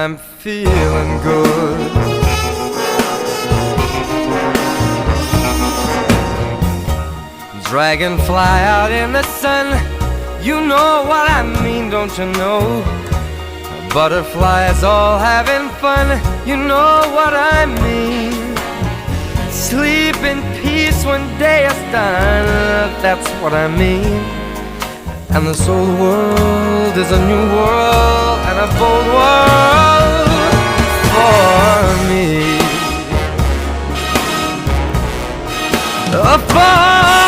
I'm feeling good. Dragonfly out in the sun, you know what I mean, don't you know? Butterflies all having fun, you know what I mean. Sleep in peace when day is done, that's what I mean. And this old world is a new world and a bold world for me. For